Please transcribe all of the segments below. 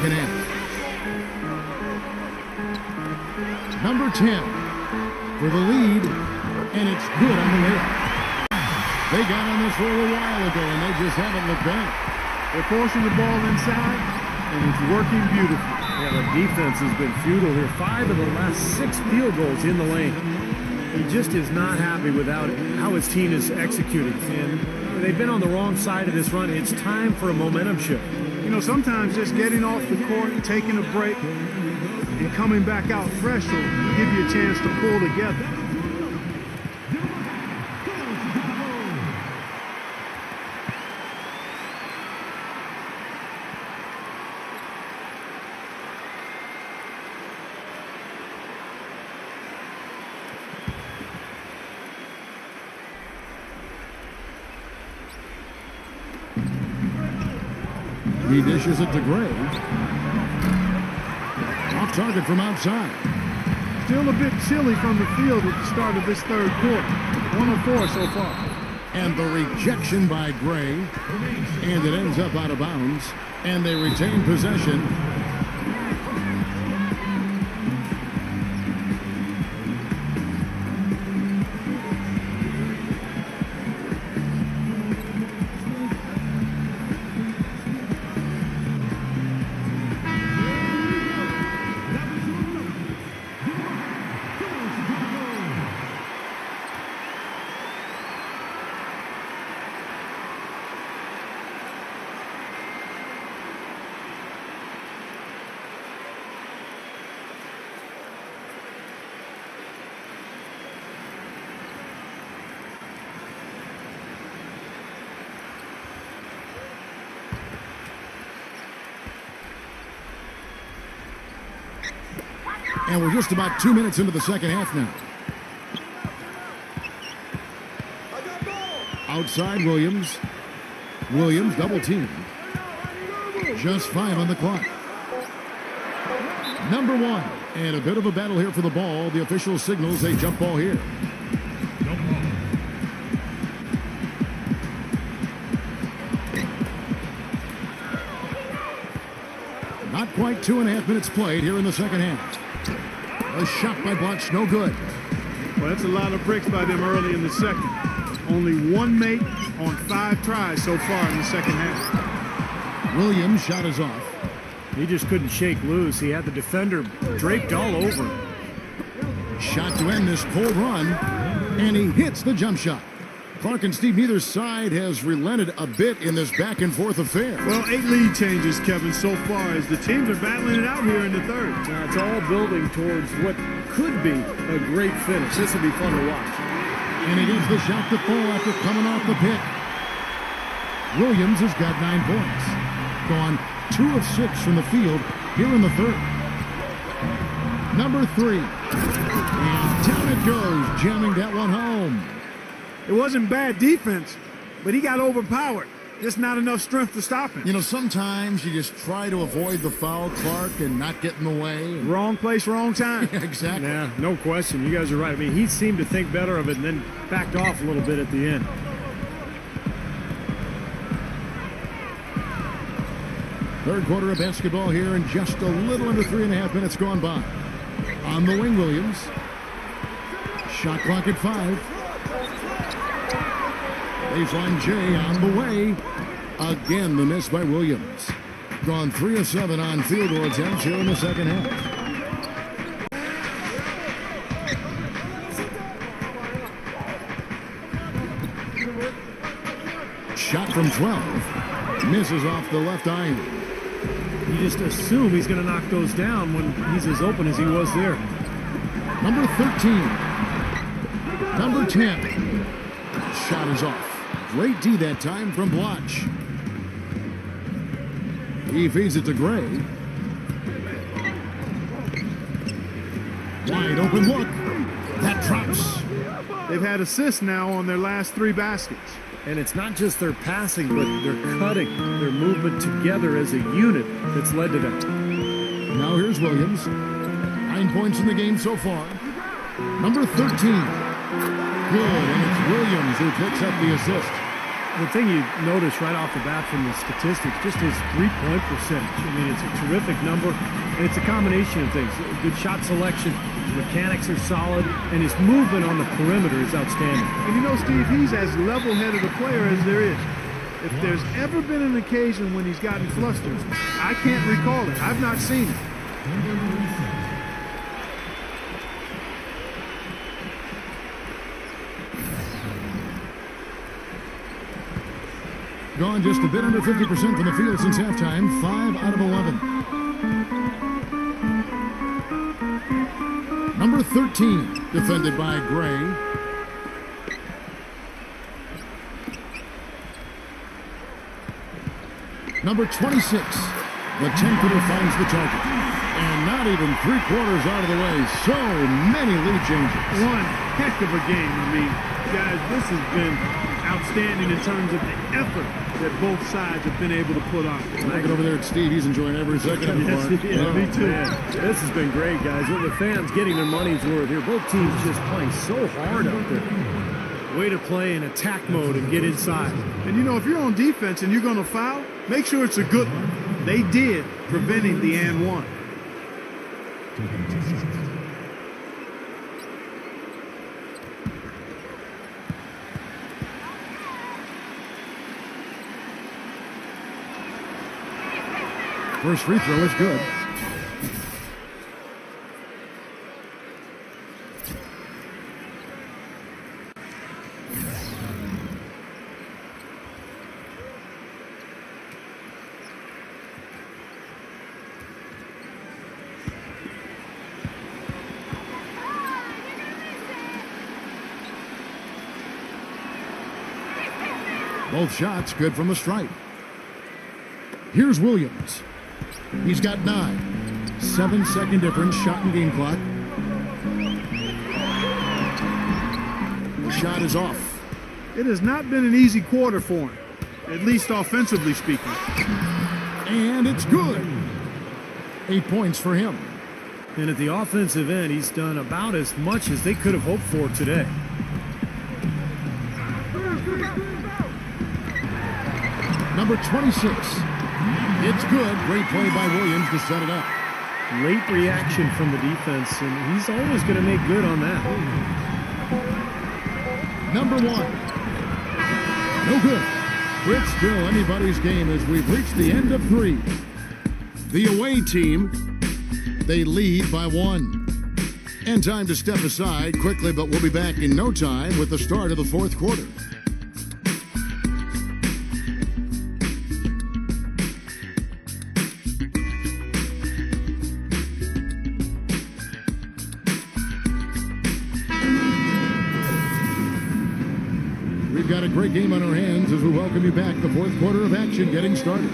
second half. Number 10 for the lead, and it's good on the layup. They got on this roll a while ago, and they just haven't looked back. They're forcing the ball inside, and it's working beautifully. Yeah, the defense has been futile here. 5 of the last 6 field goals in the lane. He just is not happy with how his team is executing. And they've been on the wrong side of this run. It's time for a momentum shift. You know, sometimes just getting off the court, taking a break, and coming back out fresh will give you a chance to pull together. He dishes it to Gray. Off target from outside. Still a bit chilly from the field at the start of this third quarter. 1 of 4 so far. And the rejection by Gray. And it ends up out of bounds. And they retain possession. And we're just about 2 minutes into the second half now. Outside Williams. Williams double teamed. Just 5 on the clock. Number 1. And a bit of a battle here for the ball. The official signals a jump ball here. Not quite 2.5 minutes played here in the second half. A shot by Butch, no good. Well, that's a lot of bricks by them early in the second. Only 1 make on 5 tries so far in the second half. Williams' shot is off. He just couldn't shake loose. He had the defender draped all over him. Shot to end this cold run, and he hits the jump shot. Clark and Steve, neither side has relented a bit in this back-and-forth affair. Well, 8 lead changes, Kevin, so far as the teams are battling it out here in the third. Now, it's all building towards what could be a great finish. This will be fun to watch. And he gets the shot to fall after coming off the pick. Williams has got 9 points. Gone 2 of 6 from the field here in the third. Number 3. And down it goes, jamming that one home. It wasn't bad defense, but he got overpowered. Just not enough strength to stop him. You know, sometimes you just try to avoid the foul, Clark, and not get in the way. Wrong place, wrong time. Exactly. Yeah, no question. You guys are right. I mean, he seemed to think better of it and then backed off a little bit at the end. Third quarter of basketball here, and just a little under 3.5 minutes gone by. On the wing, Williams. Shot clock at 5. Baseline Jay on the way. Again, the miss by Williams. Gone 3 of 7 on field goal attempts here in the second half. Shot from 12. Misses off the left eye. You just assume he's going to knock those down when he's as open as he was there. Number 13. Number 10. Shot is off. Great D that time from Bloch. He feeds it to Gray. Wide open look. That drops. They've had assists now on their last 3 baskets. And it's not just their passing, but their cutting, their movement together as a unit that's led to that. Now here's Williams. 9 points in the game so far. Number 13. Good, and it's Williams who picks up the assist. The thing you notice right off the bat from the statistics, just his three-point percentage. I mean, it's a terrific number, and it's a combination of things. Good shot selection, his mechanics are solid, and his movement on the perimeter is outstanding. And you know, Steve, he's as level-headed a player as there is. If there's ever been an occasion when he's gotten flustered, I can't recall it. I've not seen it. Gone just a bit under 50% from the field since halftime. 5 out of 11. Number 13, defended by Gray. Number 26, the 10-footer finds the target. And not even 3/4 out of the way. So many lead changes. One heck of a game. I mean, guys, this has been outstanding in terms of the effort that both sides have been able to put on. Looking over there at Steve, he's enjoying every second of the part. Yeah, me too. Man, this has been great, guys. The fans getting their money's worth here. Both teams just playing so hard out there. Way to play in attack mode and get inside. And you know, if you're on defense and you're going to foul, make sure it's a good one. They did, preventing the and one. First free throw is good. Both shots good from the stripe. Here's Williams. He's got 9. 7-second difference, shot and game clock. Shot is off. It has not been an easy quarter for him, at least offensively speaking. And it's good. 8 points for him. And at the offensive end, he's done about as much as they could have hoped for today. Number 26. It's good. Great play by Williams to set it up. Late reaction from the defense, and he's always going to make good on that. Number 1. No good. It's still anybody's game as we've reached the end of 3. The away team, they lead by 1. And time to step aside quickly, but we'll be back in no time with the start of the 4th quarter. Got a great game on our hands as we welcome you back. The 4th quarter of action getting started.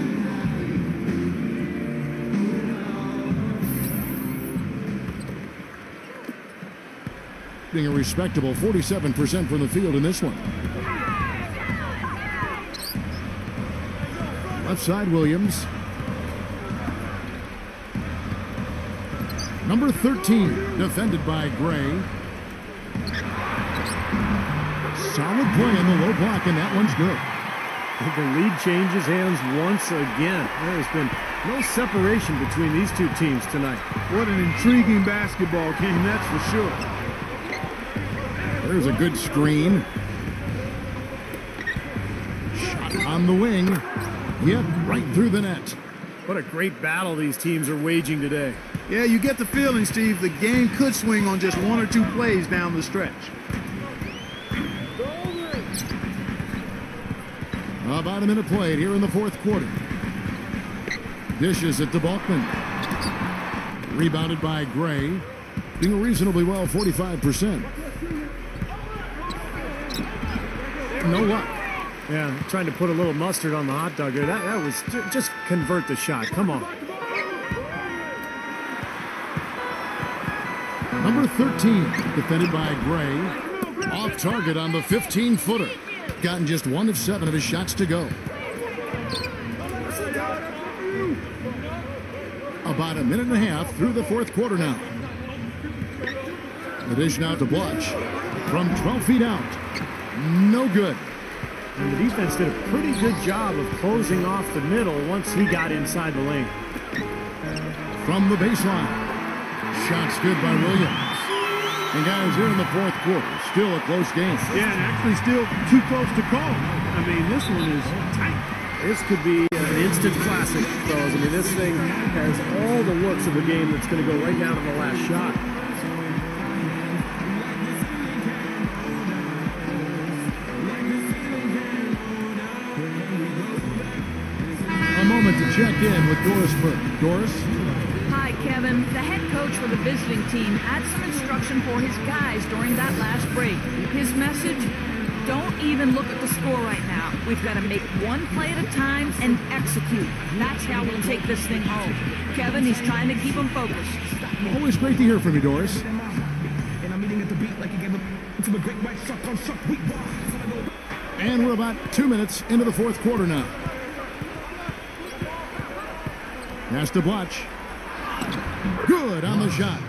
Being a respectable 47% from the field in this one. Left side, Williams. Number 13, defended by Gray. Solid play on the low block, and that one's good. The lead changes hands once again. There's been no separation between these two teams tonight. What an intriguing basketball game, that's for sure. There's a good screen. Shot on the wing. Yep, right through the net. What a great battle these teams are waging today. Yeah, you get the feeling, Steve, the game could swing on just 1 or 2 plays down the stretch. About a minute played here in the 4th quarter. Dishes it to Balkman. Rebounded by Gray. Doing reasonably well, 45%. No luck. Yeah, trying to put a little mustard on the hot dog there. That was just convert the shot. Come on. Number 13, defended by Gray. Off target on the 15-footer. Gotten just 1 of 7 of his shots to go. About a minute and a half through the 4th quarter now. The dish now to Blush. From 12 feet out. No good. And the defense did a pretty good job of closing off the middle once he got inside the lane. From the baseline. Shots good by Williams. And guys, here in the fourth quarter, still a close game. Yeah, and actually still too close to call. I mean, this one is tight. This could be an instant classic, fellas. I mean, this thing has all the looks of a game that's going to go right down to the last shot. A moment to check in with Doris Burke. Doris? Hi, Kevin. The head coach for the visiting team had some instruction for his guys during that last break. His message: don't even look at the score right now. We've got to make one play at a time and execute. That's how we'll take this thing home. Kevin, he's trying to keep them focused. Always great to hear from you, Doris. And we're about 2 minutes into the fourth quarter now. Pass to Blotch. Good on the shot.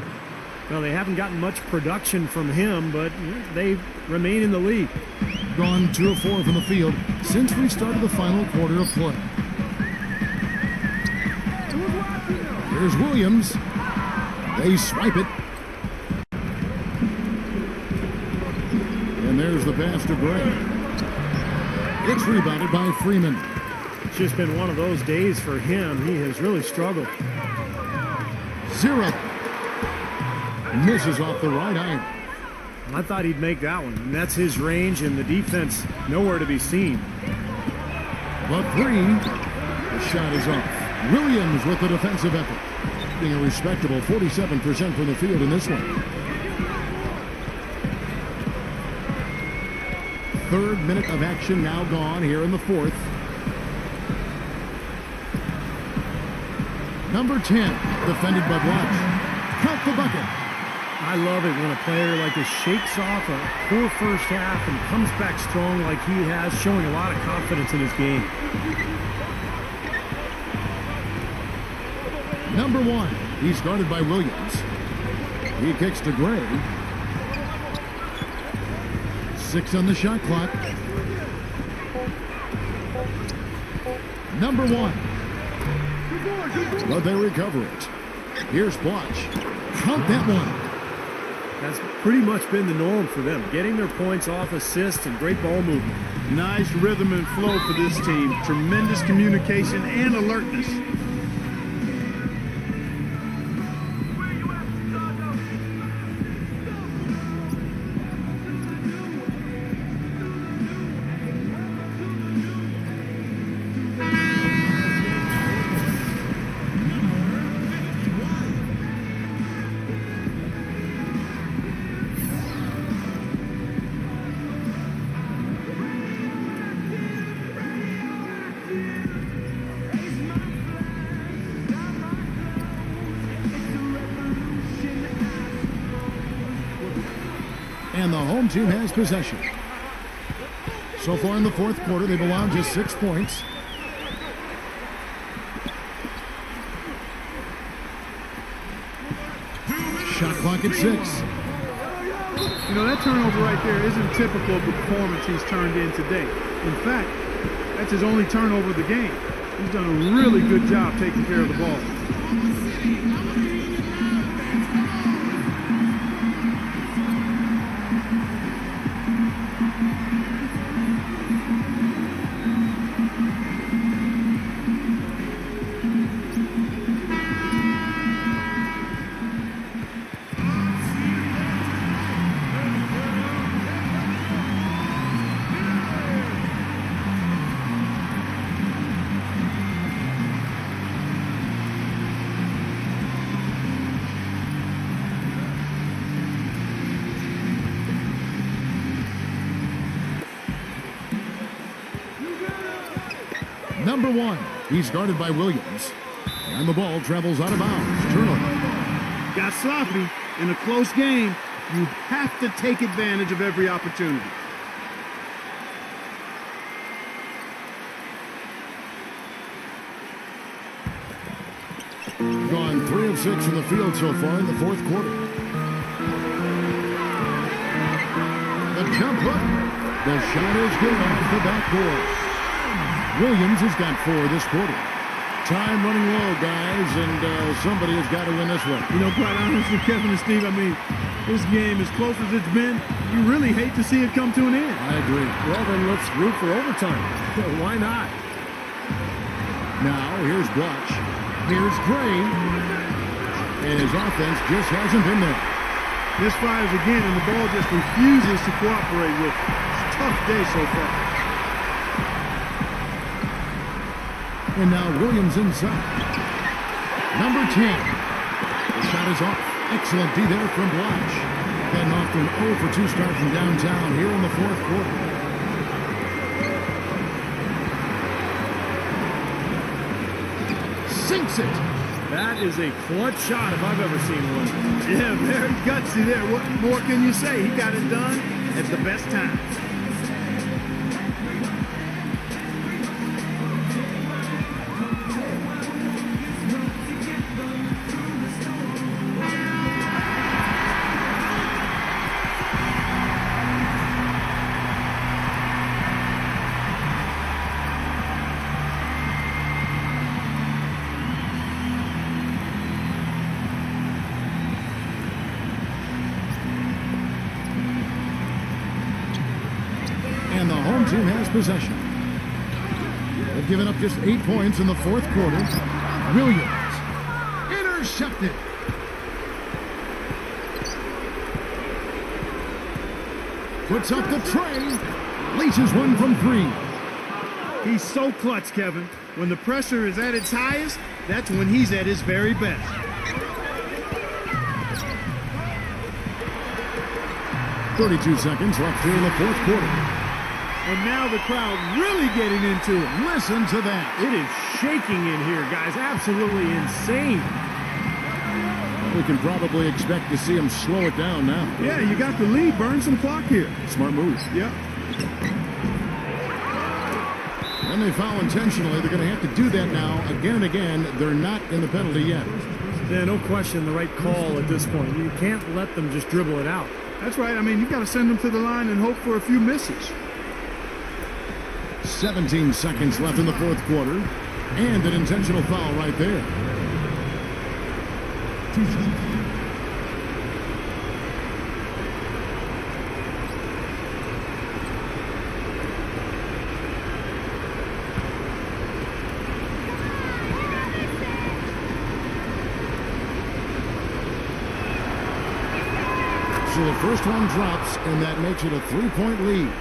Well, they haven't gotten much production from him, but they remain in the lead. Gone 2 of 4 from the field since we started the final quarter of play. Here's Williams. They swipe it. And there's the pass to Gray. It's rebounded by Freeman. It's just been one of those days for him. He has really struggled. 0. Misses off the right iron. I thought he'd make that one. And that's his range, and the defense nowhere to be seen. But 3. The shot is off. Williams with the defensive effort. Being a respectable 47% from the field in this one. Third minute of action now gone here in the fourth. Number 10, defended by Blotch. Count the bucket. I love it when a player like this shakes off a poor first half and comes back strong like he has, showing a lot of confidence in his game. Number 1, he's guarded by Williams. He kicks to Gray. 6 on the shot clock. Number 1. But they recover it. Here's Blotch. Count that one. That's pretty much been the norm for them, getting their points off assists and great ball movement. Nice rhythm and flow for this team. Tremendous communication and alertness. And the home team has possession. So far in the fourth quarter, they've allowed just 6 points. Shot clock at 6. You know, that turnover right there isn't typical of the performance he's turned in today. In fact, that's his only turnover of the game. He's done a really good job taking care of the ball. Number 1, he's guarded by Williams. And the ball travels out of bounds. Turnover. Got sloppy. In a close game, you have to take advantage of every opportunity. Gone 3 of 6 from the field so far in the fourth quarter. The jump hook. The shot is good off the backboard. Williams has got 4 this quarter. Time running low, guys, and somebody has got to win this one. You know, quite honestly, Kevin and Steve, I mean, this game, as close as it's been, you really hate to see it come to an end. I agree. Well, then let's root for overtime. Why not? Now, here's Blatch. Here's Gray. And his offense just hasn't been there. Misfires again, and the ball just refuses to cooperate with it. It's a tough day so far. And now Williams inside. Number 10. The shot is off. Excellent D there from Blatch. Getting off to an 0 for 2 start from downtown here in the 4th quarter. Sinks it. That is a clutch shot if I've ever seen one. Yeah, very gutsy there. What more can you say? He got it done at the best time. And the home team has possession. They've given up just 8 points in the 4th quarter. Williams intercepted. Puts up the tray. Laces one from 3. He's so clutch, Kevin. When the pressure is at its highest, that's when he's at his very best. .32 seconds left here in the 4th quarter. And now the crowd really getting into it. Listen to that. It is shaking in here, guys. Absolutely insane. We can probably expect to see him slow it down now. Yeah, you got the lead. Burn some clock here. Smart move. Yep. And they foul intentionally. They're going to have to do that now again and again. They're not in the penalty yet. Yeah, no question the right call at this point. You can't let them just dribble it out. That's right. I mean, you've got to send them to the line and hope for a few misses. 17 seconds left in the 4th quarter. And an intentional foul right there. So the first one drops, and that makes it a 3-point lead.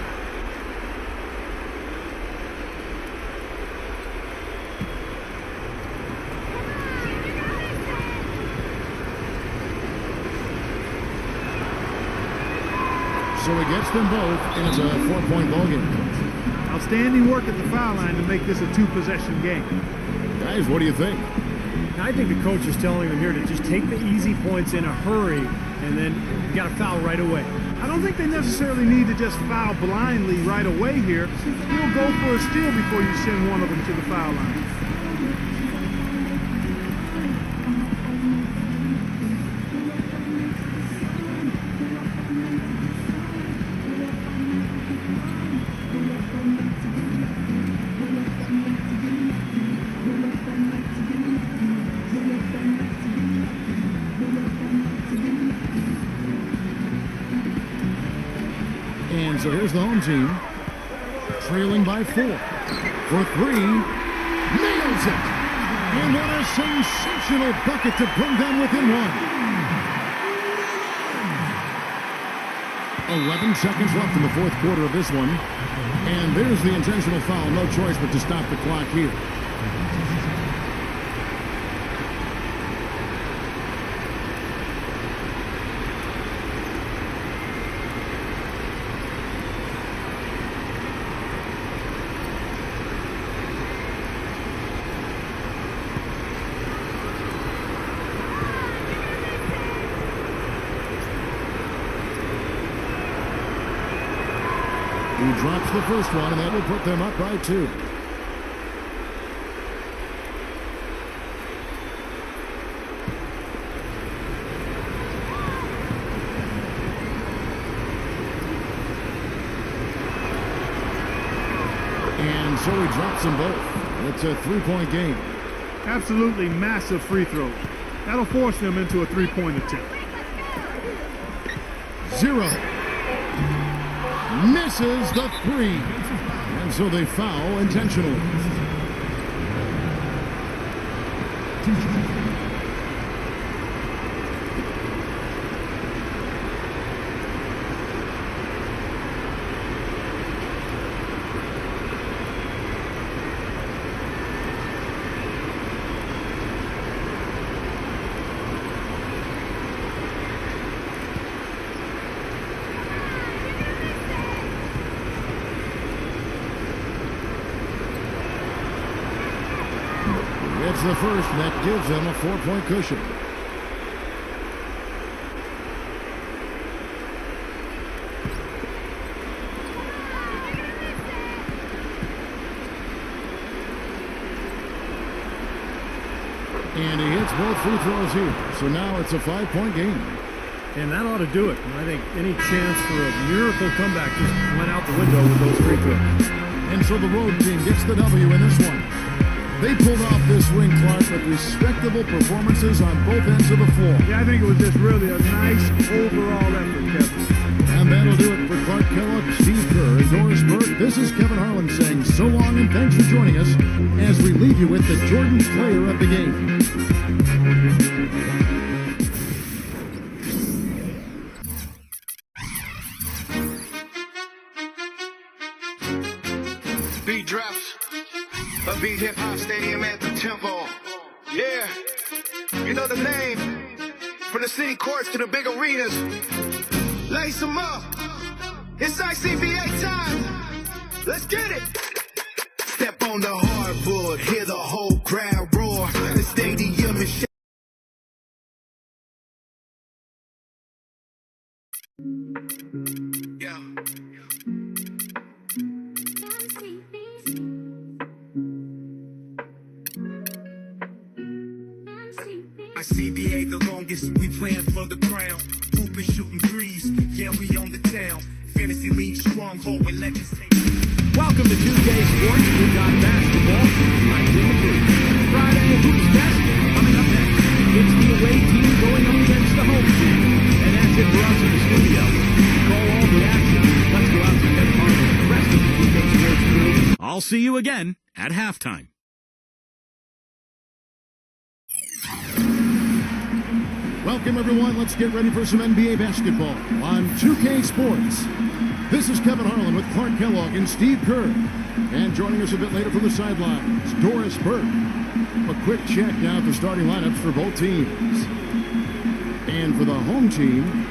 So he gets them both, and it's a 4-point ball game. Outstanding work at the foul line to make this a 2-possession game. Guys, what do you think? I think the coach is telling them here to just take the easy points in a hurry, and then you got to foul right away. I don't think they necessarily need to just foul blindly right away here. You'll go for a steal before you send one of them to the foul line. And so here's the home team, trailing by 4. For 3, nails it! And what a sensational bucket to bring them within 1. 11 seconds left in the 4th quarter of this one. And there's the intentional foul. No choice but to stop the clock here. He drops the first one, and that will put them up by 2. so he drops them both. It's a three-point game. Absolutely massive free throw. That'll force them into a three-point attempt. 0. Misses the three. And so they foul intentionally. It's the first that gives them a 4-point cushion. And he hits both free throws here. So now it's a 5-point game. And that ought to do it. I think any chance for a miracle comeback just went out the window with those free throws. And so the road team gets the W in this one. They pulled off this win, Clark, with respectable performances on both ends of the floor. Yeah, I think it was just really a nice overall effort, Kevin. And that'll do it for Clark Kellogg, Steve Kerr, and Doris Burke. This is Kevin Harlan saying so long and thanks for joining us as we leave you with the Jordan player of the game. Beat drops, a beat hip hop stadium at the tempo. Yeah, you know the name. From the city courts to the big arenas. Lace them up. It's ICBA time. Let's get it. Step on the hardwood, hear the whole crowd roar. The stadium is shaking. Yeah. ICBA the longest, we playing for the crown. Hooping, shooting threes, yeah, we on the town. Fantasy league stronghold with legends take. Welcome to 2K Sports. We got basketball. I'm Damon Bruce. Friday, who's best? Coming up next, it's the away team going up against the home team. And that's it for us in the studio. Call all the action. Let's go out to Kevin Harlan and the rest of the 2K Sports crew. I'll see you again at halftime. Welcome, everyone. Let's get ready for some NBA basketball on 2K Sports. This is Kevin Harlan with Clark Kellogg and Steve Kerr. And joining us a bit later from the sidelines, Doris Burke. A quick check now at the starting lineups for both teams. And for the home team,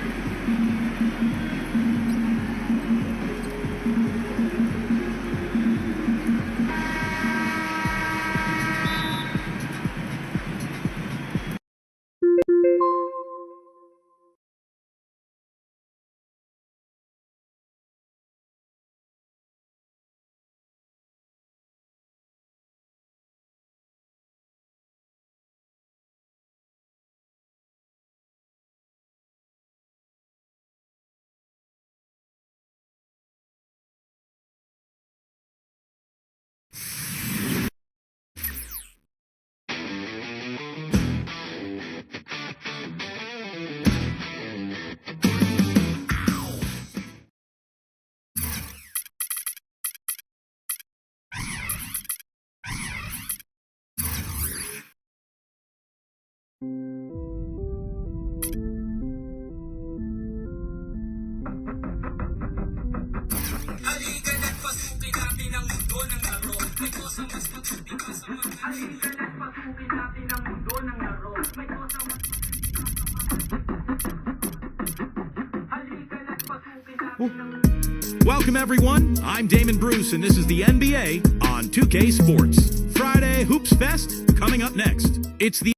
Welcome, everyone. I'm Damon Bruce, and this is the NBA on 2K Sports. Friday Hoops Fest coming up next. It's the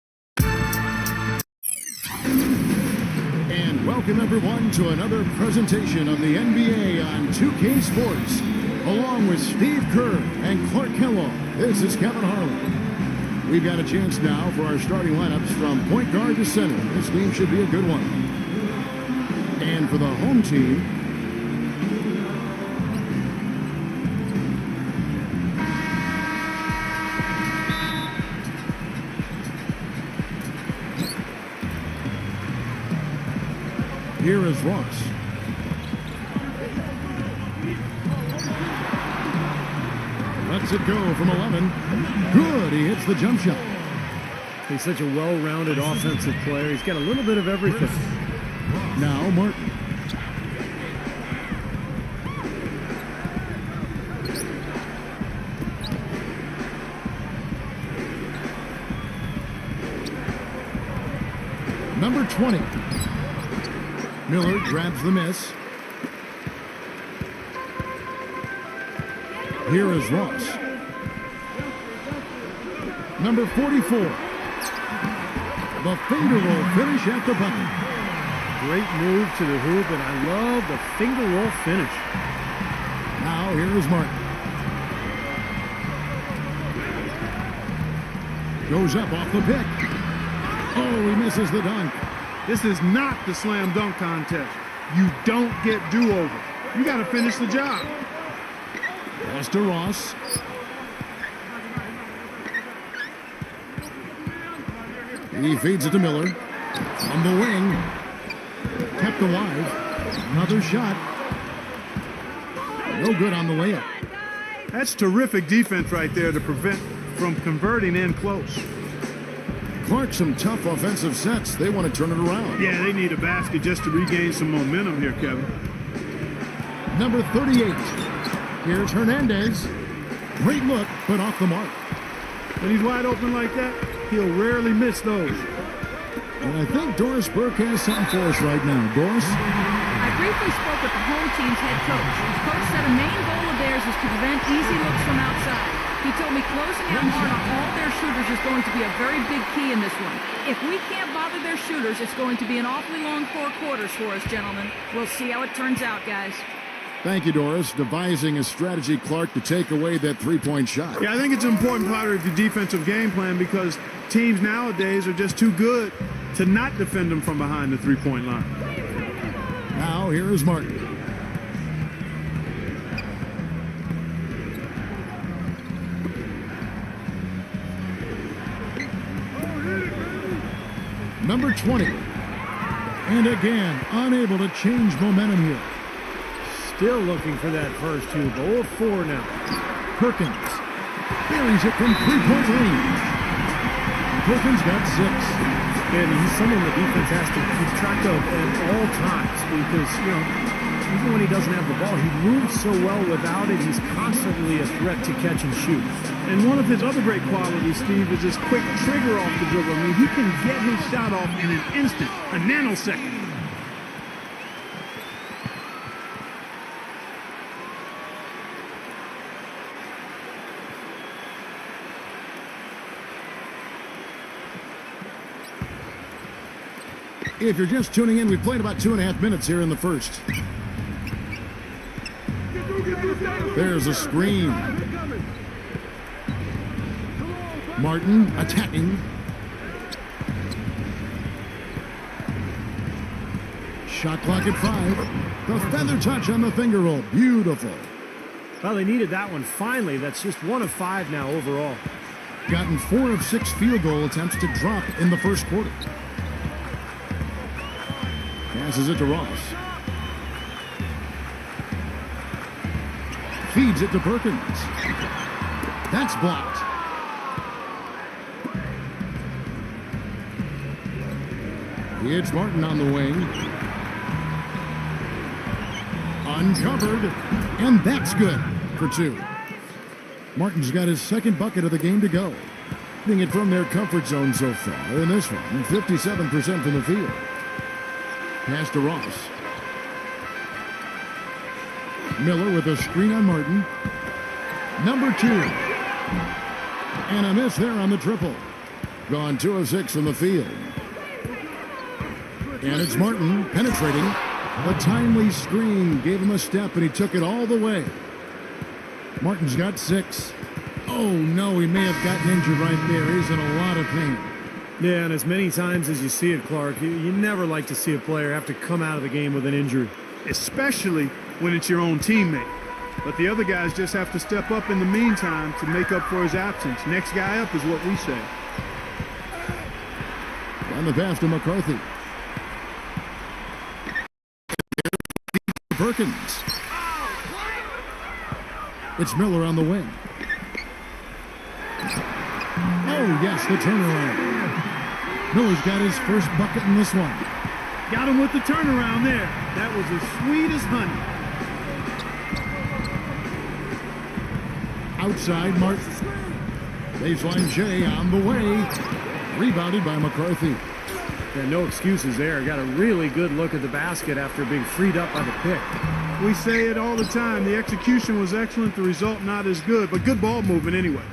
and welcome, everyone, to another presentation of the NBA on 2K Sports. Along with Steve Kerr and Clark Kellogg, this is Kevin Harlan. We've got a chance now for our starting lineups from point guard to center. This game should be a good one. And for the home team, Here is Ross. Lets it go from 11. Good, he hits the jump shot. He's such a well-rounded offensive player. He's got a little bit of everything. Now Martin. Number 20. Miller grabs the miss. Here is Ross. Number 44. The finger roll finish at the bucket. Great move to the hoop, and I love the finger roll finish. Now here is Martin. Goes up off the pick. Oh, he misses the dunk. This is not the slam dunk contest. You don't get do-over. You got to finish the job. Pass to Ross. He feeds it to Miller. On the wing. Kept alive. Another shot. No good on the layup. That's terrific defense right there to prevent from converting in close. Clark, some tough offensive sets. They want to turn it around. Yeah, they need a basket just to regain some momentum here, Kevin. Number 38. Here's Hernandez. Great look, but off the mark. When he's wide open like that, he'll rarely miss those. And I think Doris Burke has something for us right now. Doris? I briefly spoke with the home team's head coach. Coach said a main goal of theirs is to prevent easy looks from outside. He told me closing out hard on all their shooters is going to be a very big key in this one. If we can't bother their shooters, it's going to be an awfully long 4 quarters for us, gentlemen. We'll see how it turns out, guys. Thank you, Doris. Devising a strategy, Clark, to take away that three-point shot. Yeah, I think it's an important part of the defensive game plan because teams nowadays are just too good to not defend them from behind the three-point line. Now, here is Martin. Number 20. And again, unable to change momentum here. Still looking for that first two. 0 of 4 now. Perkins buries it from three-point range. Perkins got 6. And he's someone the defense has to keep track of at all times because, you know, even when he doesn't have the ball, he moves so well without it. He's constantly a threat to catch and shoot. And one of his other great qualities, Steve, is his quick trigger off the dribble. I mean, he can get his shot off in an instant, a nanosecond. If you're just tuning in, we played about 2.5 minutes here in the first. There's a screen. Martin attacking. Shot clock at 5. The feather touch on the finger roll. Beautiful. Well, they needed that one finally. That's just 1 of 5 now overall. Gotten 4 of 6 field goal attempts to drop in the first quarter. Passes it to Ross. Feeds it to Perkins. That's blocked. It's Martin on the wing. Uncovered. And that's good for 2. Martin's got his second bucket of the game to go. Hitting it from their comfort zone so far in this one. 57% from the field. Pass to Ross. Miller with a screen on Martin. Number 2. And a miss there on the triple. Gone 2 of 6 from the field. And it's Martin penetrating. A timely screen gave him a step, and he took it all the way. Martin's got 6. Oh, no, he may have gotten injured right there. He's in a lot of pain. Yeah, and as many times as you see it, Clark, you never like to see a player have to come out of the game with an injury. Especially when it's your own teammate. But the other guys just have to step up in the meantime to make up for his absence. Next guy up is what we say. On the pass to McCarthy. Perkins. It's Miller on the wing. Oh, yes, the turnaround. Miller's got his first bucket in this one. Got him with the turnaround there. That was as sweet as honey. Outside, Martin. Baseline Jay on the way. Rebounded by McCarthy. Yeah, no excuses there. Got a really good look at the basket after being freed up by the pick. We say it all the time. The execution was excellent. The result not as good, but good ball movement anyway.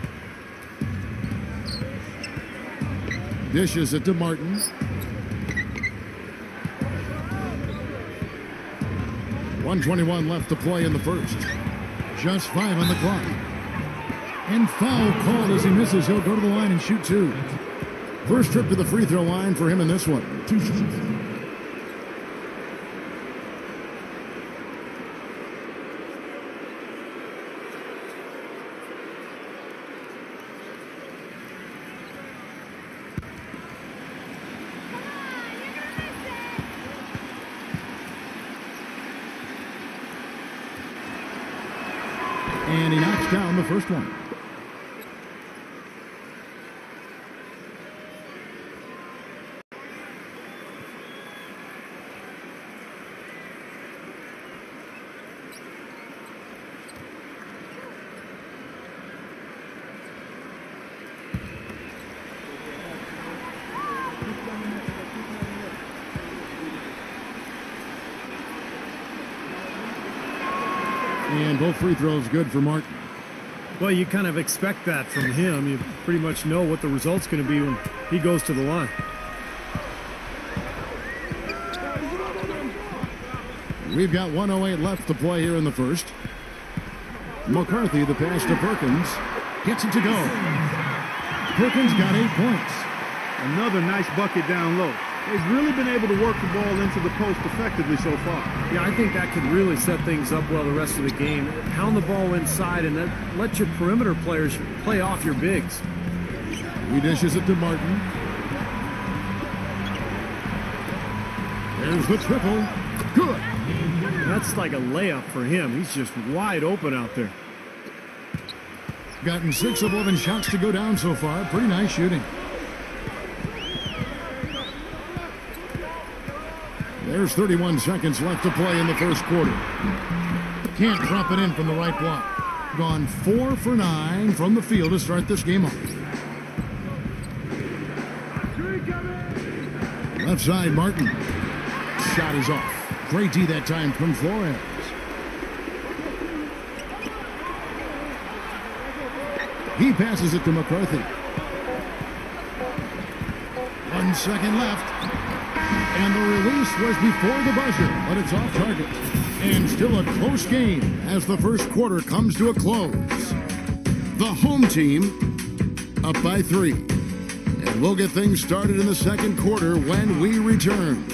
Dishes it to Martin. .121 left to play in the first. Just 5 on the clock. And foul called as he misses. He'll go to the line and shoot 2. First trip to the free throw line for him in this one. 2 shots. And he knocks down the first one. And both free throws good for Martin. Well, you kind of expect that from him. You pretty much know what the result's going to be when he goes to the line. We've got 1:08 left to play here in the first. McCarthy, the pass to Perkins. Gets it to go. Perkins got 8 points. Another nice bucket down low. They've really been able to work the ball into the post effectively so far. Yeah, I think that could really set things up well the rest of the game. Pound the ball inside and let your perimeter players play off your bigs. He dishes it to Martin. There's the triple. Good. That's like a layup for him. He's just wide open out there. Gotten 6 of 11 shots to go down so far. Pretty nice shooting. There's 31 seconds left to play in the first quarter. Can't drop it in from the right block. Gone 4 for 9 from the field to start this game off. Left side, Martin. Shot is off. Great D that time from Flores. He passes it to McCarthy. 1 second left. And the release was before the buzzer, but it's off target. And still a close game as the first quarter comes to a close. The home team up by 3. And we'll get things started in the second quarter when we return.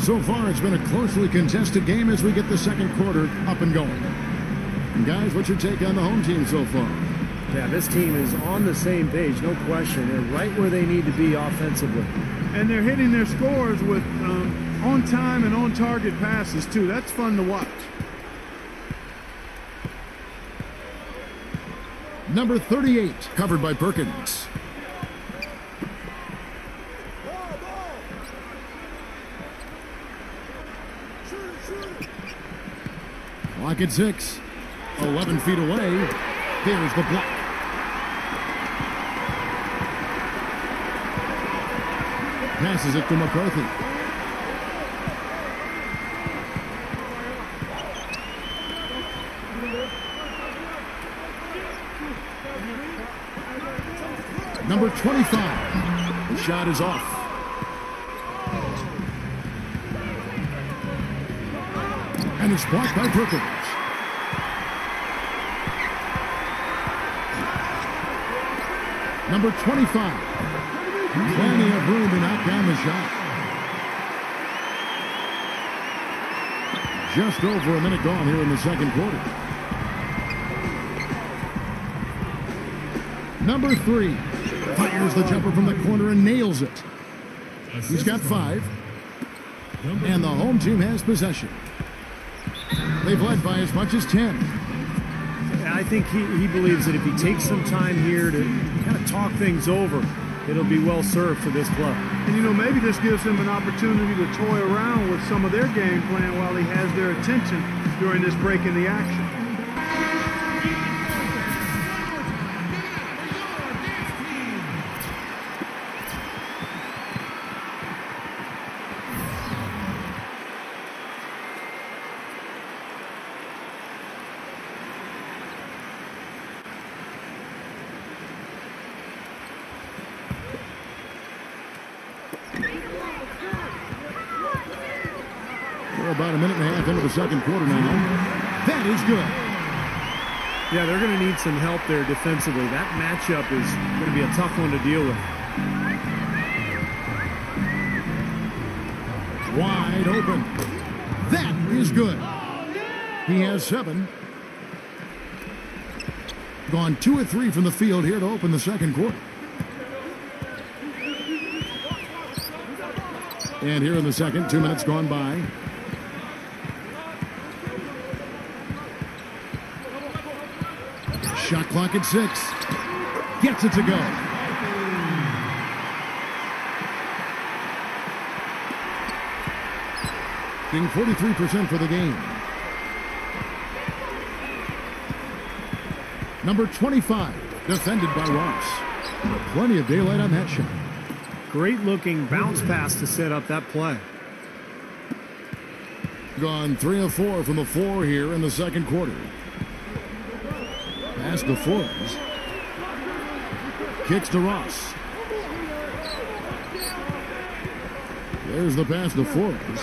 So far, it's been a closely contested game as we get the second quarter up and going. And guys, what's your take on the home team so far? Yeah, this team is on the same page, no question. They're right where they need to be offensively. And they're hitting their scores with on-time and on-target passes, too. That's fun to watch. Number 38, covered by Perkins. Clock at 6. 11 feet away. There's the block. Passes it to McCarthy. Number 25. The shot is off. And it's blocked by Perkins. Number 25. Plenty of room to knock down the shot. Just over a minute gone here in the second quarter. Number 3 fires the jumper from the corner and nails it. He's got 5. And the home team has possession. They've led by as much as 10. I think he believes that if he takes some time here to kind of talk things over, it'll be well served for this club. And, you know, maybe this gives him an opportunity to toy around with some of their game plan while he has their attention during this break in the action. We're about a minute and a half into the second quarter now. That is good. Yeah, they're going to need some help there defensively. That matchup is going to be a tough one to deal with. Wide open. That is good. He has 7. Gone 2 of 3 from the field here to open the second quarter. And here in the second, 2 minutes gone by. Shot clock at 6. Gets it to go. Being 43% for the game. Number 25, defended by Ross. Plenty of daylight on that shot. Great looking bounce pass to set up that play. Gone 3 of 4 from the floor here in the second quarter. Pass to Forbes. Kicks to Ross. There's the pass to Forbes.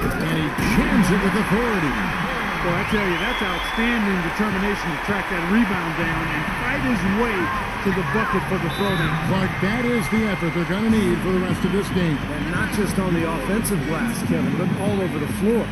And he jams it with authority. Well, I tell you, that's outstanding determination to track that rebound down and fight his way to the bucket for the throwdown. Clark, that is the effort they're going to need for the rest of this game. And not just on the offensive glass, Kevin, but all over the floor.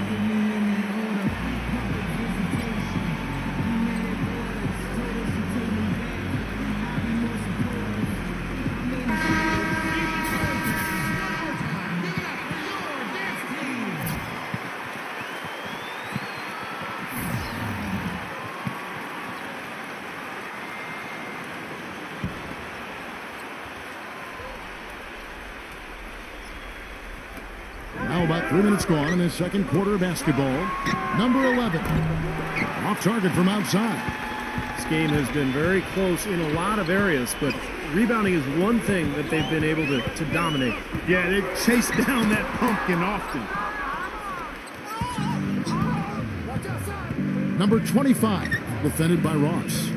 Now about 3 minutes gone in this second quarter of basketball. Number 11. Off target from outside. This game has been very close in a lot of areas, but rebounding is one thing that they've been able to dominate. Yeah, they chase down that pumpkin often. Number 25, defended by Ross.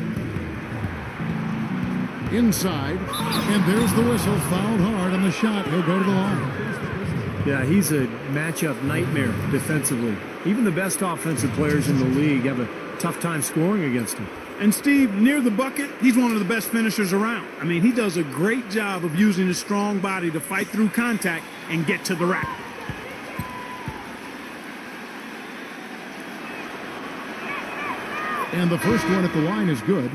Inside, and there's the whistle. Fouled hard on the shot. He'll go to the line. Yeah, he's a matchup nightmare defensively. Even the best offensive players in the league have a tough time scoring against him. And Steve, near the bucket, he's one of the best finishers around. I mean, he does a great job of using his strong body to fight through contact and get to the rack. And the first one at the line is good.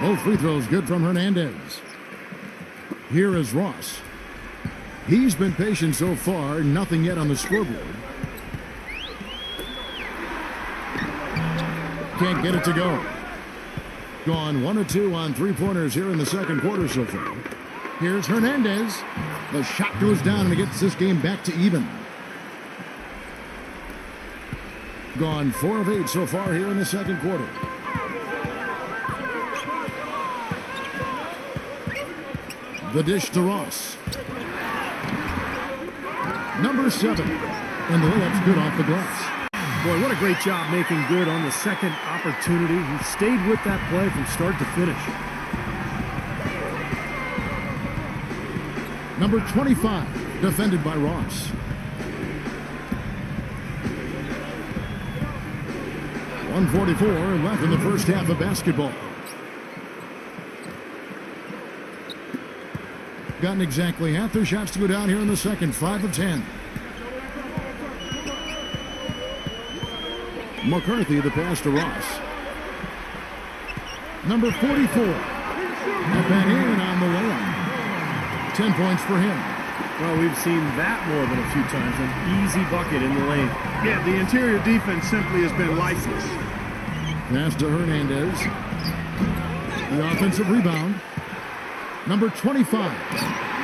Both free throws good from Hernandez. Here is Ross. He's been patient so far, nothing yet on the scoreboard. Can't get it to go. Gone 1 of 2 on three-pointers here in the second quarter so far. Here's Hernandez. The shot goes down and it gets this game back to even. Gone 4 of 8 so far here in the second quarter. The dish to Ross. Number 7. And the layup's good off the glass. Boy, what a great job making good on the second opportunity. He stayed with that play from start to finish. Number 25, defended by Ross. .144 left in the first half of basketball. Gotten exactly half their shots to go down here in the second, 5 of 10. McCarthy, the pass to Ross. Number 44. Up and in on the layup. 10 points for him. Well, we've seen that more than a few times. An easy bucket in the lane. Yeah, the interior defense simply has been lifeless. Pass to Hernandez. The offensive rebound. Number 25.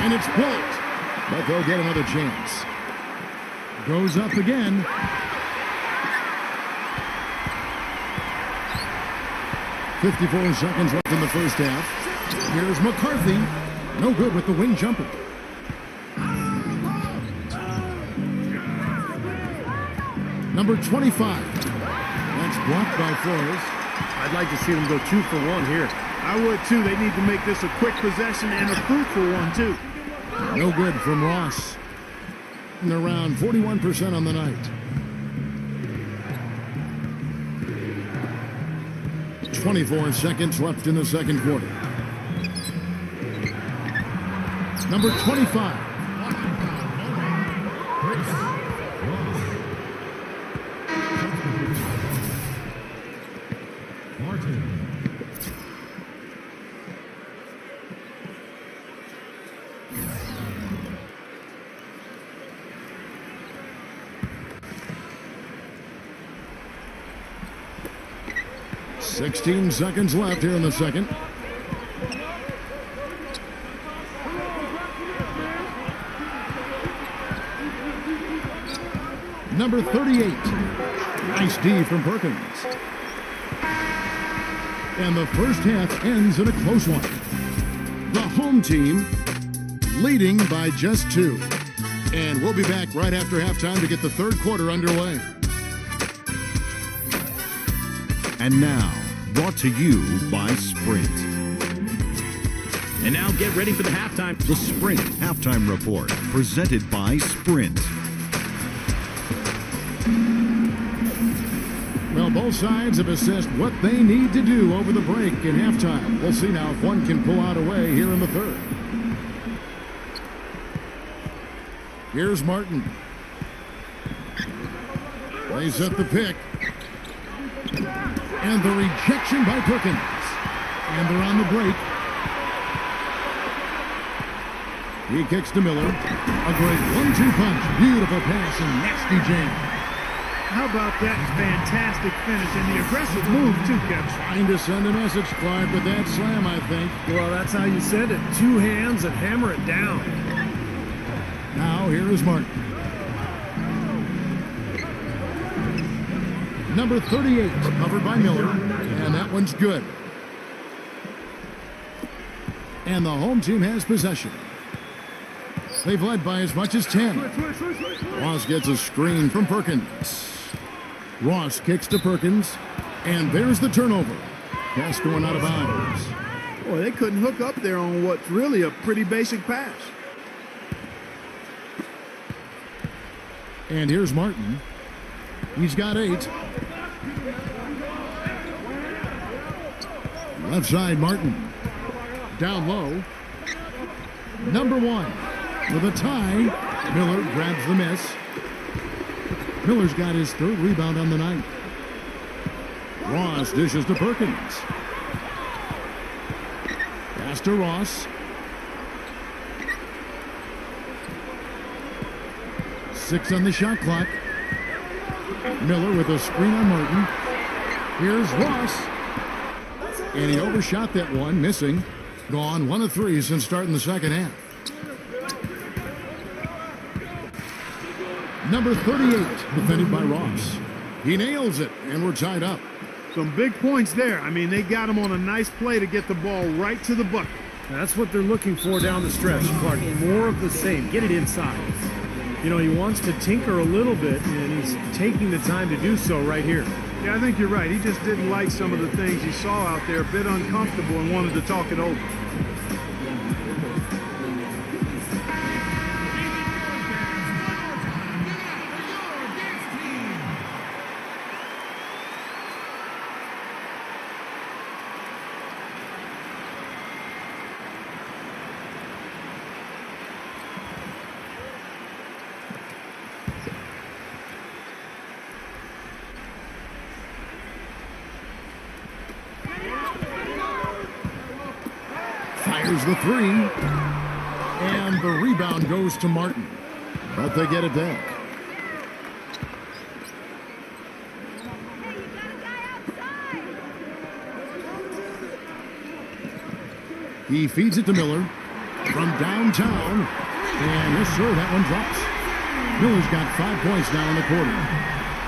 And it's blocked. But they'll get another chance. Goes up again. .54 seconds left in the first half. Here's McCarthy. No good with the wing jumper. Number 25. That's blocked by Flores. I'd like to see them go 2 for 1 here. I would too. They need to make this a quick possession and a fruitful one too. No good from Ross. And around 41% on the night. 24 seconds left in the second quarter. Number 25. Martin. .16 seconds left here in the second. Number 38. Nice D from Perkins. And the first half ends in a close one. The home team leading by just 2. And we'll be back right after halftime to get the third quarter underway. And now, brought to you by Sprint. And now get ready for the halftime. The Sprint Halftime Report, presented by Sprint. Well, both sides have assessed what they need to do over the break in halftime. We'll see now if one can pull out a way here in the third. Here's Martin. They set the pick. And the rejection by Perkins. And they're on the break. He kicks to Miller. A great 1-2 punch. Beautiful pass and nasty jam. How about that fantastic finish and the aggressive move too, Kevin? Trying to send a message, Clark, with that slam, I think. Well, that's how you send it. 2 hands and hammer it down. Now here is Martin. Number 38, covered by Miller, and that one's good. And the home team has possession. They've led by as much as 10. Ross gets a screen from Perkins. Ross kicks to Perkins, and there's the turnover. Pass going out of bounds. Boy, they couldn't hook up there on what's really a pretty basic pass. And here's Martin. He's got 8. Left side, Martin. Down low. Number 1. With a tie, Miller grabs the miss. Miller's got his 3rd rebound on the night. Ross dishes to Perkins. Pass to Ross. 6 on the shot clock. Miller with a screen on Martin. Here's Ross. And he overshot that one, missing. Gone 1 of 3 since starting the second half. Number 38, defended by Ross. He nails it, and we're tied up. Some big points there. I mean, they got him on a nice play to get the ball right to the bucket. That's what they're looking for down the stretch, Clark. More of the same. Get it inside. You know, he wants to tinker a little bit, and he's taking the time to do so right here. Yeah, I think you're right. He just didn't like some of the things he saw out there, a bit uncomfortable, and wanted to talk it over. Fires the three. And the rebound goes to Martin. But they get it back. He feeds it to Miller from downtown. And yes, sir, that one drops. Miller's got 5 points now in the quarter.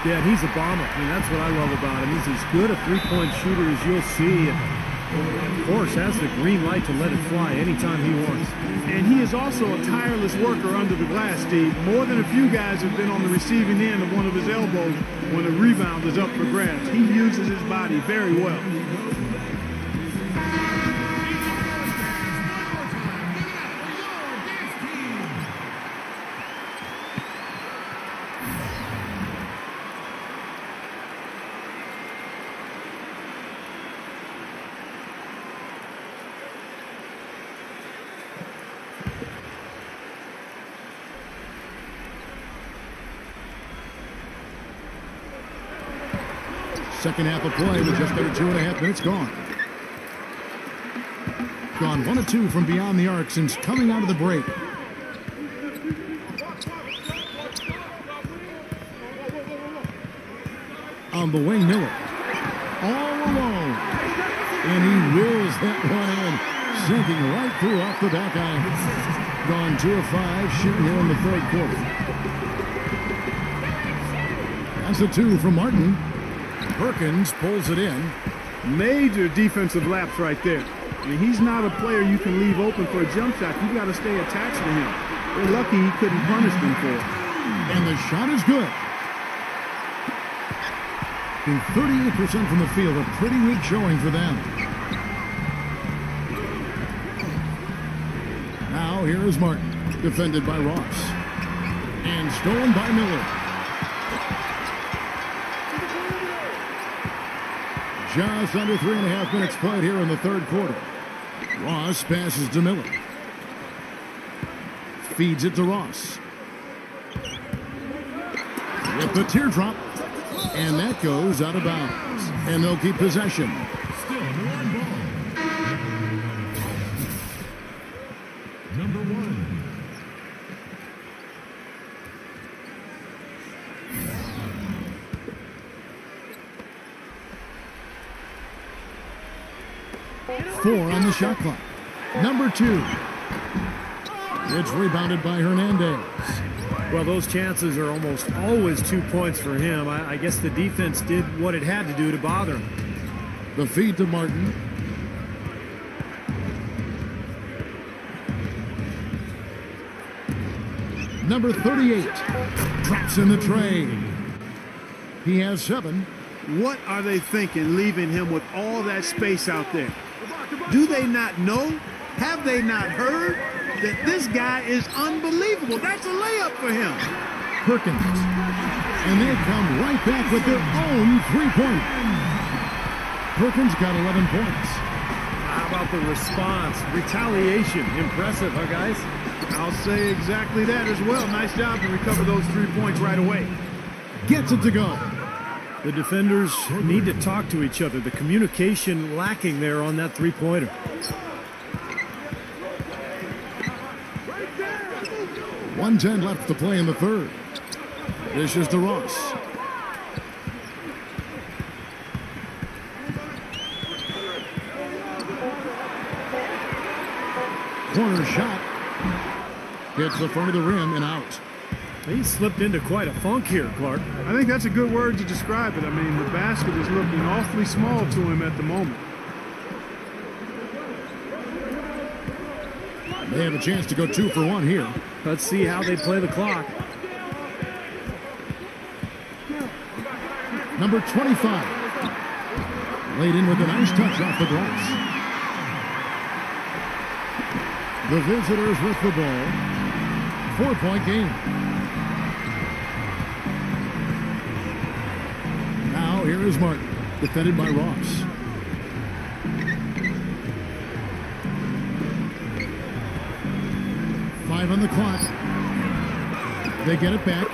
Yeah, he's a bomber. I mean, that's what I love about him. He's as good a three-point shooter as you'll see. And of course, has the green light to let it fly anytime he wants. And he is also a tireless worker under the glass, Steve. More than a few guys have been on the receiving end of one of his elbows when a rebound is up for grabs. He uses his body very well. Second half of play with just under 2.5 minutes gone. Gone 1 of 2 from beyond the arc since coming out of the break. On the wing, Miller. All alone. And he wills that one in. Sinking right through off the back iron. Gone 2 of 5, shooting here in the third quarter. That's a 2 from Martin. Perkins pulls it in. Major defensive lapse right there. I mean, he's not a player you can leave open for a jump shot. You got to stay attached to him. They're lucky he couldn't punish them for it. And the shot is good. In 38% from the field, a pretty weak showing for them. Now here is Martin, defended by Ross. And stolen by Miller. Just under 3.5 minutes played here in the third quarter. Ross passes to Miller. Feeds it to Ross. With the teardrop. And that goes out of bounds. And they'll keep possession. Still one ball. Number 1. Four on the shot clock. Number 2. It's rebounded by Hernandez. Well, those chances are almost always 2 points for him. I guess the defense did what it had to do to bother him. The feed to Martin. Number 38. Traps in the tray. He has 7. What are they thinking leaving him with all that space out there? Do they not know? Have they not heard that this guy is unbelievable? That's a layup for him. Perkins. And they come right back with their own three-pointer. Perkins got 11 points. How about the response? Retaliation. Impressive, huh, guys? I'll say exactly that as well. Nice job to recover those 3 points right away. Gets it to go. The defenders need to talk to each other. The communication lacking there on that three-pointer. .110 left to play in the third. This is to Ross. Corner shot. Hits the front of the rim and out. He slipped into quite a funk here, Clark. I think that's a good word to describe it. I mean, the basket is looking awfully small to him at the moment. They have a chance to go 2 for 1 here. Let's see how they play the clock. Number 25. Laid in with a nice touch off the glass. The visitors with the ball. 4-point game. Now here is Martin, defended by Ross. Five on the clock. They get it back.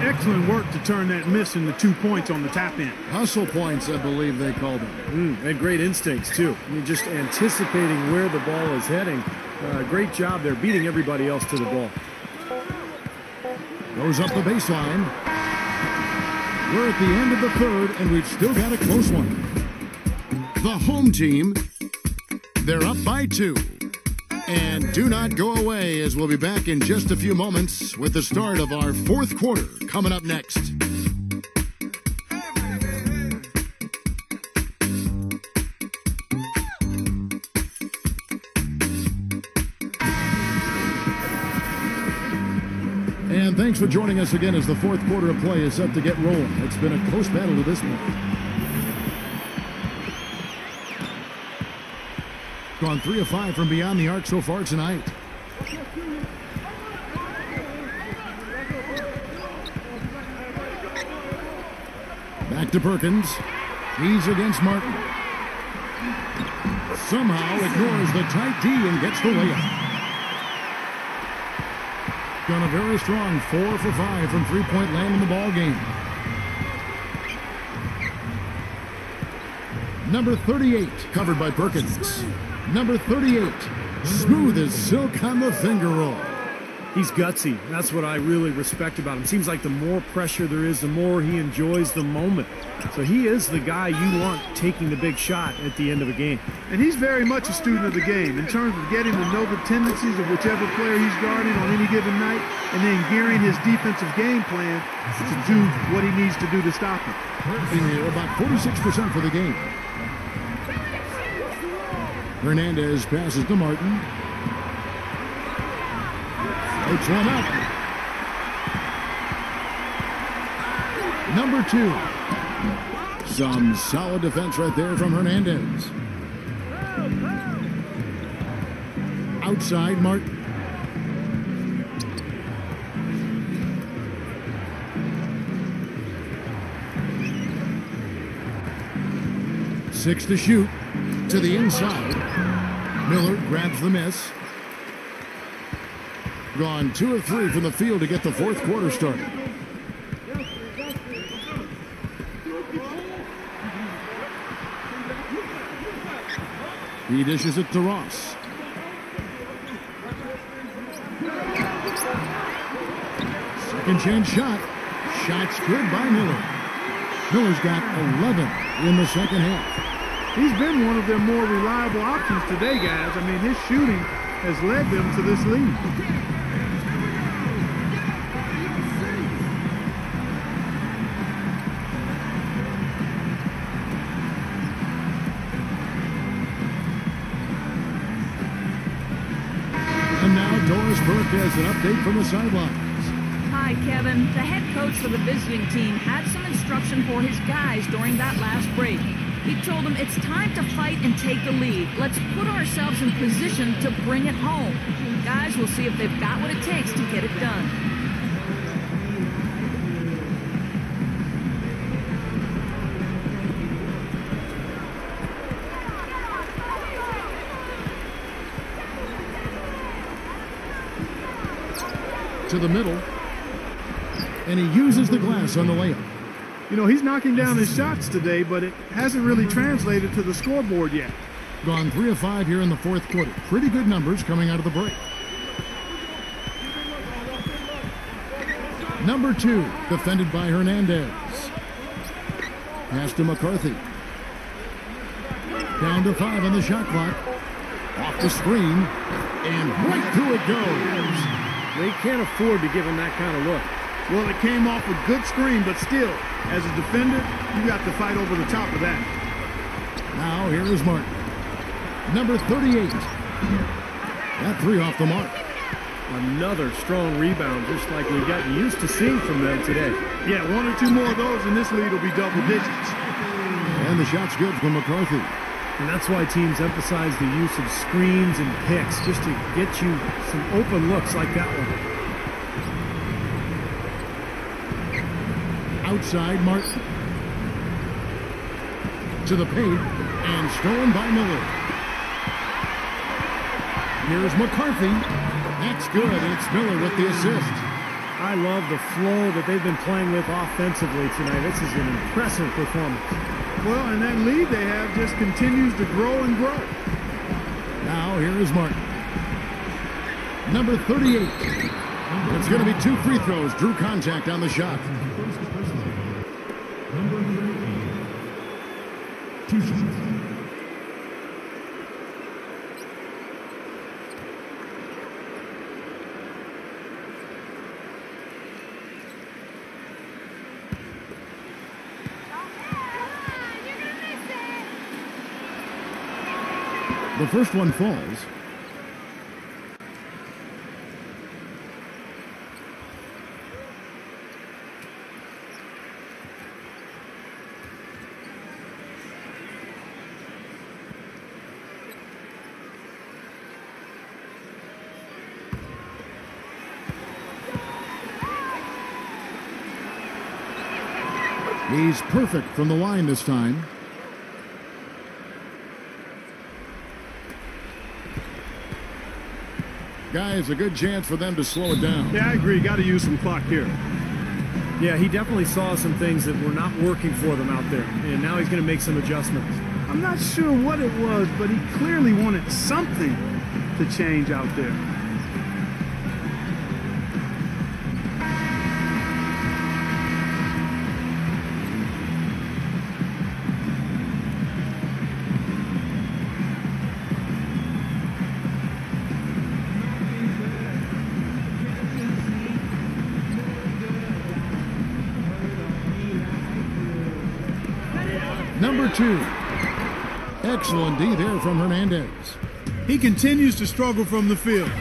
Excellent work to turn that miss into 2 points on the tap in. Hustle points, I believe they called them. And great instincts, too. I mean, just anticipating where the ball is heading. Great job there, beating everybody else to the ball. Goes up the baseline. We're at the end of the third, and we've still got a close one. The home team, they're up by 2. And do not go away, as we'll be back in just a few moments with the start of our fourth quarter coming up next. And thanks for joining us again as the fourth quarter of play is set to get rolling. It's been a close battle to this point. Gone 3 of 5 from beyond the arc so far tonight. Back to Perkins. He's against Martin. Somehow ignores the tight D and gets the layup. Done a very strong 4 for 5 from three-point land in the ball game. Number 38, covered by Perkins. Number 38, smooth as silk on the finger roll. He's gutsy. That's what I really respect about him. Seems like the more pressure there is, the more he enjoys the moment. So he is the guy you want taking the big shot at the end of a game. And he's very much a student of the game in terms of getting to know the tendencies of whichever player he's guarding on any given night and then gearing his defensive game plan to do what he needs to do to stop him. About 46% for the game. Hernandez passes to Martin. Takes one up. Number 2. Some solid defense right there from Hernandez. Outside Martin. Six to shoot. To the inside. Miller grabs the miss. Gone 2 of 3 from the field to get the fourth quarter started. He dishes it to Ross. Second chance shot. Shot's good by Miller. Miller's got 11 in the second half. He's been one of their more reliable options today, guys. I mean, his shooting has led them to this lead. And now Doris Burke has an update from the sidelines. Hi, Kevin. The head coach for the visiting team had some instruction for his guys during that last break. He told them it's time to fight and take the lead. Let's put ourselves in position to bring it home. Guys will see if they've got what it takes to get it done. To the middle. And he uses the glass on the layup. You know, he's knocking down his shots today, but it hasn't really translated to the scoreboard yet. Gone 3 of 5 here in the fourth quarter. Pretty good numbers coming out of the break. Number 2, defended by Hernandez. Pass to McCarthy. Down to 5 on the shot clock. Off the screen. And right through it goes. They can't afford to give him that kind of look. Well, it came off a good screen, but still, as a defender, you got to fight over the top of that. Now here is Martin. Number 38. That 3 off the mark. Another strong rebound, just like we've gotten used to seeing from them today. Yeah, 1 or 2 more of those, and this lead will be double digits. And the shot's good from McCarthy. And that's why teams emphasize the use of screens and picks, just to get you some open looks like that one. Outside, Martin. To the paint, and stolen by Miller. Here's McCarthy. That's good, and it's Miller with the assist. I love the flow that they've been playing with offensively tonight. This is an impressive performance. Well, and that lead they have just continues to grow and grow. Now, here is Martin. Number 38. It's going to be 2 free throws. Drew contact on the shot. The first one falls. He's perfect from the line this time. Guys, a good chance for them to slow it down. Yeah, I agree. Got to use some clock here. Yeah, he definitely saw some things that were not working for them out there, and now he's going to make some adjustments. I'm not sure what it was, but he clearly wanted something to change out there. Number 2. Excellent D there from Hernandez. He continues to struggle from the field,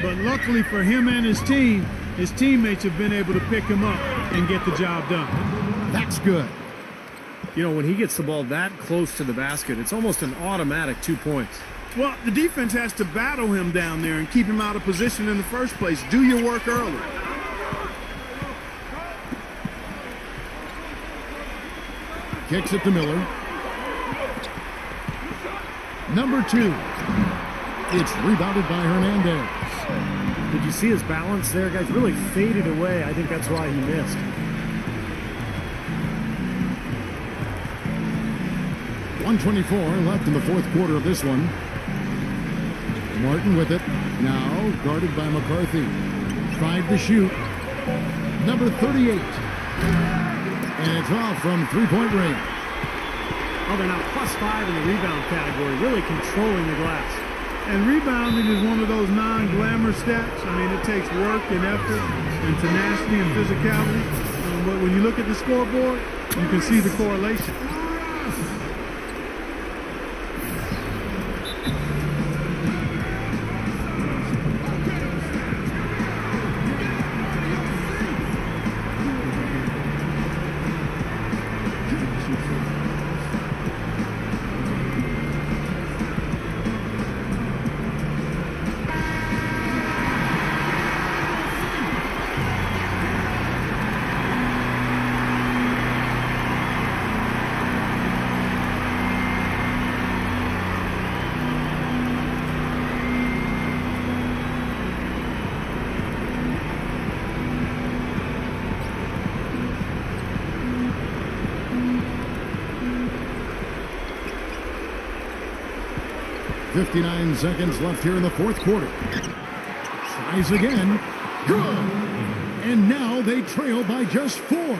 but luckily for him and his team, his teammates have been able to pick him up and get the job done. That's good. You know, when he gets the ball that close to the basket, it's almost an automatic 2 points. Well, the defense has to battle him down there and keep him out of position in the first place. Do your work early. Kicks it to Miller. Number 2. It's rebounded by Hernandez. Did you see his balance there, guys? Really faded away. I think that's why he missed. .124 left in the fourth quarter of this one. Martin with it. Now guarded by McCarthy. 5 to shoot. Number 38. And it's off from three-point range. Oh, they're now +5 in the rebound category, really controlling the glass. And rebounding is one of those non-glamour stats. I mean, it takes work and effort and tenacity and physicality. But when you look at the scoreboard, you can see the correlation. .59 seconds left here in the fourth quarter. Tries again. Good. And now they trail by just 4. Did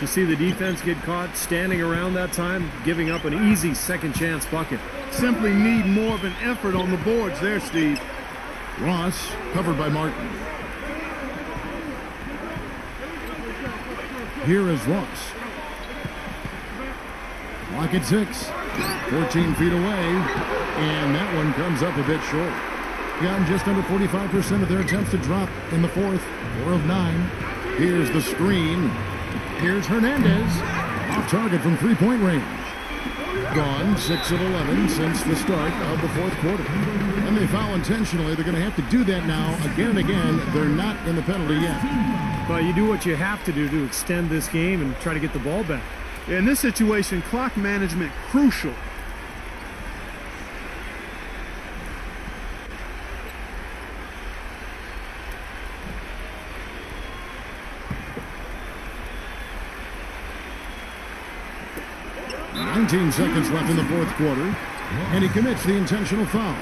you see the defense get caught standing around that time, giving up an easy second chance bucket? Simply need more of an effort on the boards there, Steve. Ross covered by Martin. Here is Ross. Clock at 6. 14 feet away. And that one comes up a bit short. Gotten just under 45% of their attempts to drop in the fourth. 4 of 9. Here's the screen. Here's Hernandez. Off target from three-point range. Gone 6 of 11 since the start of the fourth quarter. And they foul intentionally. They're going to have to do that now again and again. They're not in the penalty yet. But you do what you have to do to extend this game and try to get the ball back. In this situation, clock management crucial. Nineteen seconds left in the fourth quarter, and he commits the intentional foul.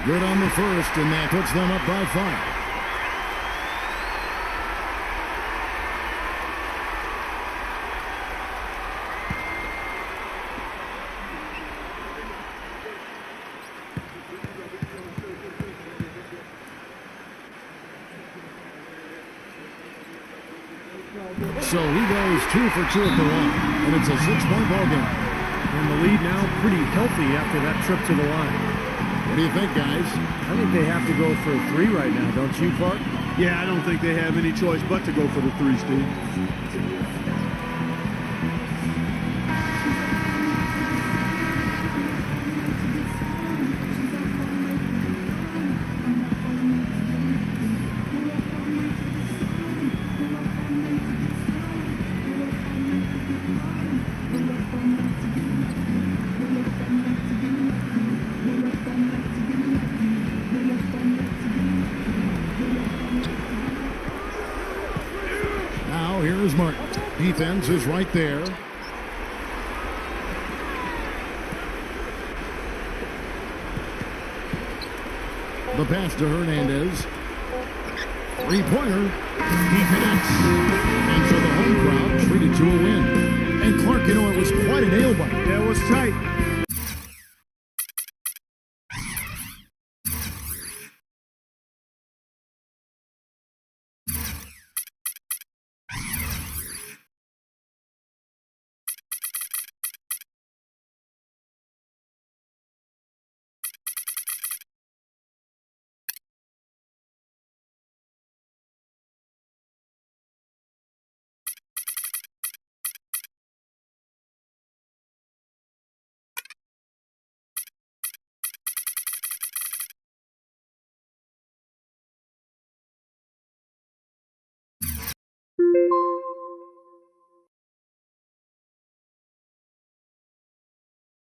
Good on the first, and that puts them up by 5. So he goes 2 for 2 at the line, and it's a 6-point ball game. And the lead now pretty healthy after that trip to the line. What do you think, guys? I think they have to go for a 3 right now, don't you, Clark? Yeah, I don't think they have any choice but to go for the 3, Steve. Here's Martin. Defense is right there. The pass to Hernandez. Three-pointer. He connects. And so the home crowd treated to a win. And Clark, you know, it was quite a nail biter. Yeah, it was tight.